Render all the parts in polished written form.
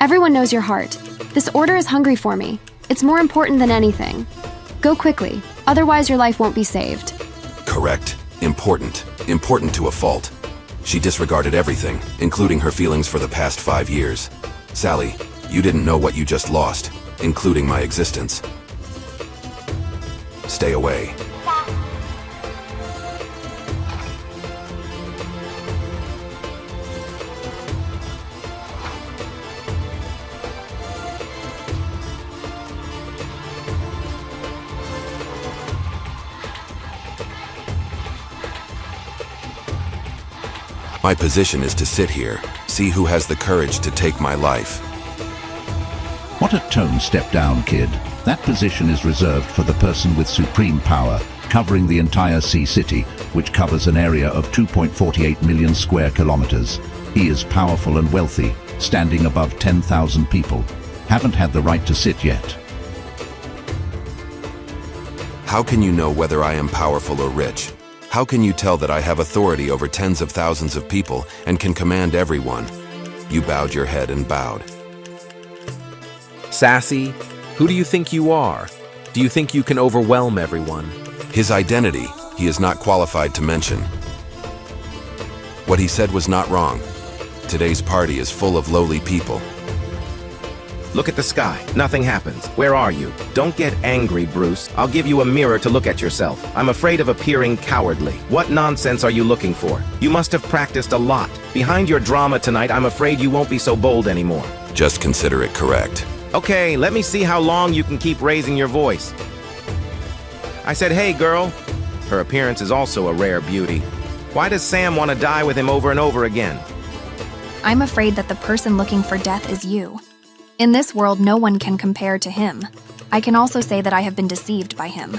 Everyone knows your heart. This order is hungry for me. It's more important than anything. Go quickly, otherwise your life won't be saved. Correct. Important. Important to a fault. She disregarded everything, including her feelings for the past 5 years. Sally, you didn't know what you just lost, including my existence. Stay away. My position is to sit here, see who has the courage to take my life. What a tone step down, kid. That position is reserved for the person with supreme power, covering the entire Sea City, which covers an area of 2.48 million square kilometers. He is powerful and wealthy, standing above 10,000 people. Haven't had the right to sit yet. How can you know whether I am powerful or rich? How can you tell that I have authority over tens of thousands of people and can command everyone? You bowed your head and bowed. Sassy, who do you think you are? Do you think you can overwhelm everyone? His identity, he is not qualified to mention. What he said was not wrong. Today's party is full of lowly people. Look at the sky. Nothing happens. Where are you? Don't get angry, Bruce. I'll give you a mirror to look at yourself. I'm afraid of appearing cowardly. What nonsense are you looking for? You must have practiced a lot. Behind your drama tonight, I'm afraid you won't be so bold anymore. Just consider it correct. Okay, let me see how long you can keep raising your voice. I said, hey, girl. Her appearance is also a rare beauty. Why does Sam want to die with him over and over again? I'm afraid that the person looking for death is you. In this world, no one can compare to him. I can also say that I have been deceived by him.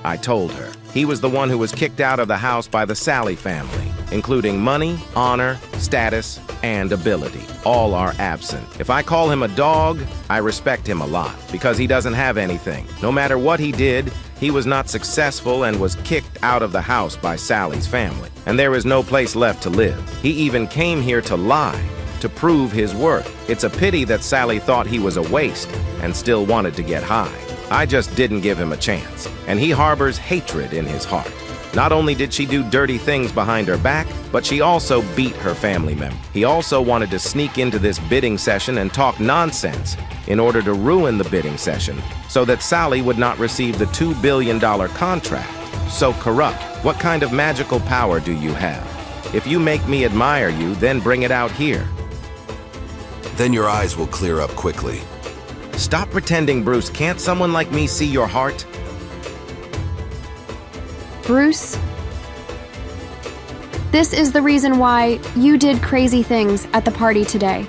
I told her. He was the one who was kicked out of the house by the Sally family, including money, honor, status, and ability. All are absent. If I call him a dog, I respect him a lot, because he doesn't have anything. No matter what he did, he was not successful and was kicked out of the house by Sally's family. And there is no place left to live. He even came here to lie, to prove his worth. It's a pity that Sally thought he was a waste and still wanted to get high. I just didn't give him a chance, and he harbors hatred in his heart. Not only did she do dirty things behind her back, but she also beat her family member. He also wanted to sneak into this bidding session and talk nonsense in order to ruin the bidding session so that Sally would not receive the $2 billion contract. So corrupt. What kind of magical power do you have? If you make me admire you, then bring it out here. Then your eyes will clear up quickly. Stop pretending, Bruce. Can't someone like me see your heart? Bruce, this is the reason why you did crazy things at the party today.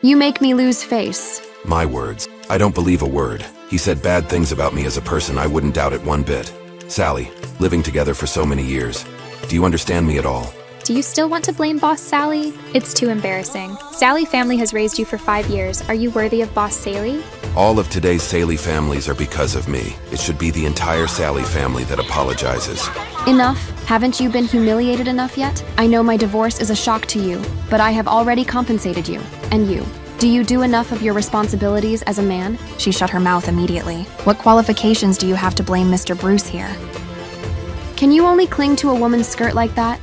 You make me lose face. My words. I don't believe a word. He said bad things about me as a person. I wouldn't doubt it one bit. Sally, living together for so many years. Do you understand me at all? Do you still want to blame Boss Sally? It's too embarrassing. Sally family has raised you for 5 years. Are you worthy of Boss Sally? All of today's Sally families are because of me. It should be the entire Sally family that apologizes. Enough. Haven't you been humiliated enough yet? I know my divorce is a shock to you, but I have already compensated you. And you. Do you do enough of your responsibilities as a man? She shut her mouth immediately. What qualifications do you have to blame Mr. Bruce here? Can you only cling to a woman's skirt like that?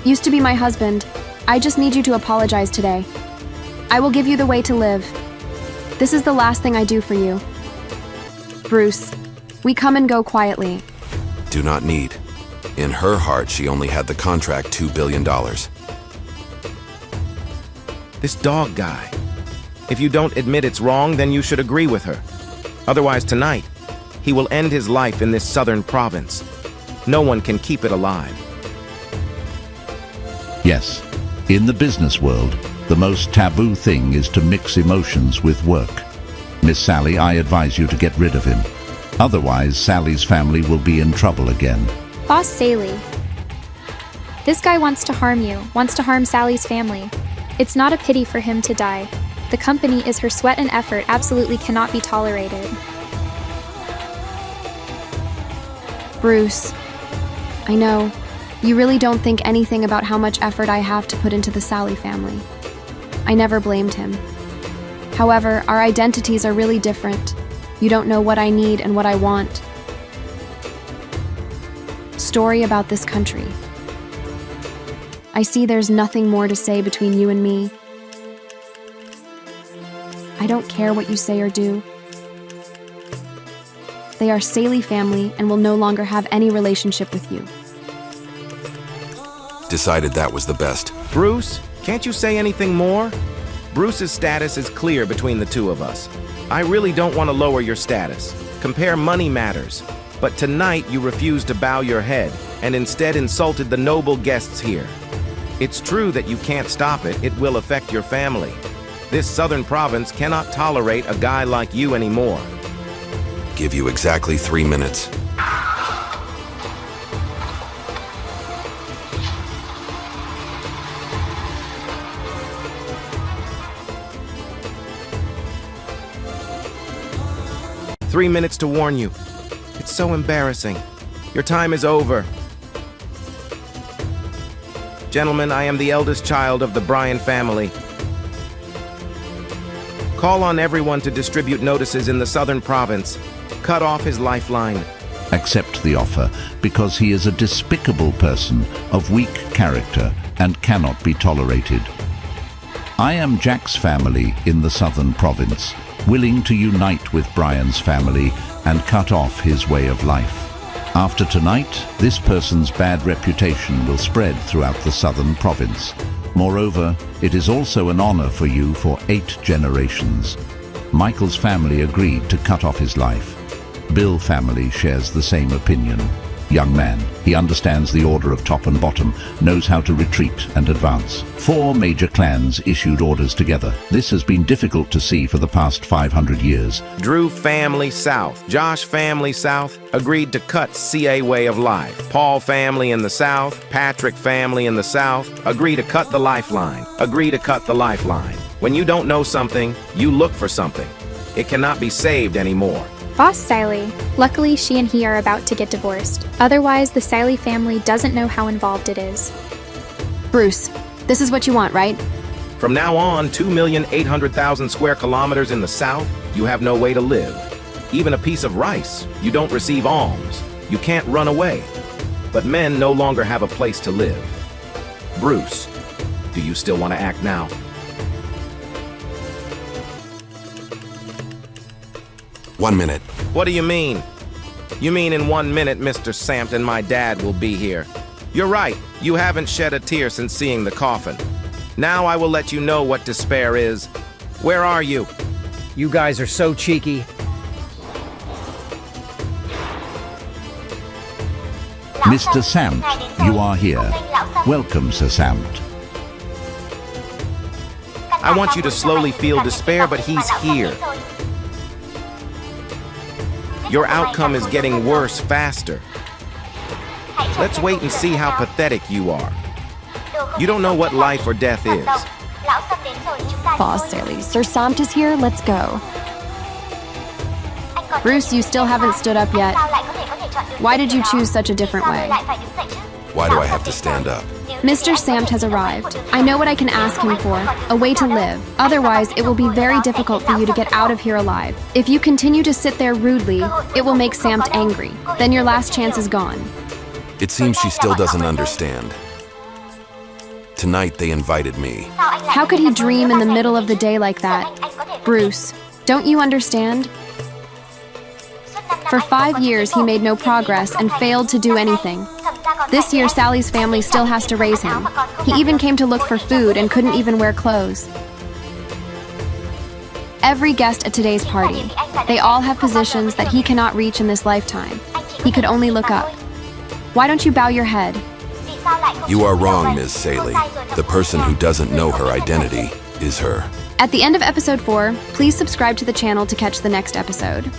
Used to be my husband. I just need you to apologize today. I will give you the way to live. This is the last thing I do for you. Bruce, we come and go quietly. Do not need. In her heart, she only had the contract $2 billion. This dog guy. If you don't admit it's wrong, then you should agree with her. Otherwise, tonight, he will end his life in this southern province. No one can keep it alive. Yes, in the business world, the most taboo thing is to mix emotions with work. Miss Sally, I advise you to get rid of him. Otherwise, Sally's family will be in trouble again. Boss Sally. This guy wants to harm you, wants to harm Sally's family. It's not a pity for him to die. The company is her sweat and effort absolutely cannot be tolerated. Bruce, I know. You really don't think anything about how much effort I have to put into the Sally family. I never blamed him. However, our identities are really different. You don't know what I need and what I want. Story about this country. I see there's nothing more to say between you and me. I don't care what you say or do. They are Saley family and will no longer have any relationship with you. Decided that was the best. Bruce, can't you say anything more? Bruce's status is clear between the two of us. I really don't want to lower your status. Compare money matters. But tonight you refused to bow your head and instead insulted the noble guests here. It's true that you can't stop it. It will affect your family. This southern province cannot tolerate a guy like you anymore. Give you exactly 3 minutes. Three minutes to warn you. It's so embarrassing. Your time is over. Gentlemen, I am the eldest child of the Bryan family. Call on everyone to distribute notices in the southern province. Cut off his lifeline. Accept the offer because he is a despicable person of weak character and cannot be tolerated. I am Jack's family in the southern province, willing to unite with Brian's family and cut off his way of life. After tonight, this person's bad reputation will spread throughout the southern province. Moreover, it is also an honor for you for 8 generations. Michael's family agreed to cut off his life. Bill family shares the same opinion. Young man, he understands the order of top and bottom, knows how to retreat and advance. 4 major clans issued orders together. This has been difficult to see for the past 500 years. Drew family south, Josh family south, agreed to cut CA way of life. Paul family in the south, Patrick family in the south, agree to cut the lifeline. Agree to cut the lifeline. When you don't know something, you look for something. It cannot be saved anymore. Boss Saley. Luckily, she and he are about to get divorced. Otherwise, the Saley family doesn't know how involved it is. Bruce, this is what you want, right? From now on, 2,800,000 square kilometers in the south, you have no way to live. Even a piece of rice, you don't receive alms. You can't run away. But men no longer have a place to live. Bruce, do you still want to act now? One minute. What do you mean? You mean in 1 minute, Mr. Samt and my dad will be here. You're right, you haven't shed a tear since seeing the coffin. Now I will let you know what despair is. Where are you? You guys are so cheeky. Mr. Samt, you are here. Welcome, Sir Samt. I want you to slowly feel despair, but he's here. Your outcome is getting worse faster. Let's wait and see how pathetic you are. You don't know what life or death is. Boss Saley, Sir Samt is here, let's go. Bruce, you still haven't stood up yet. Why did you choose such a different way? Why do I have to stand up? Mr. Samt has arrived. I know what I can ask him for, a way to live. Otherwise, it will be very difficult for you to get out of here alive. If you continue to sit there rudely, it will make Samt angry. Then your last chance is gone. It seems she still doesn't understand. Tonight they invited me. How could he dream in the middle of the day like that? Bruce, don't you understand? For 5 years, he made no progress and failed to do anything. This year, Sally's family still has to raise him. He even came to look for food and couldn't even wear clothes. Every guest at today's party, they all have positions that he cannot reach in this lifetime. He could only look up. Why don't you bow your head? You are wrong, Ms. Saley. The person who doesn't know her identity is her. At the end of episode 4, please subscribe to the channel to catch the next episode.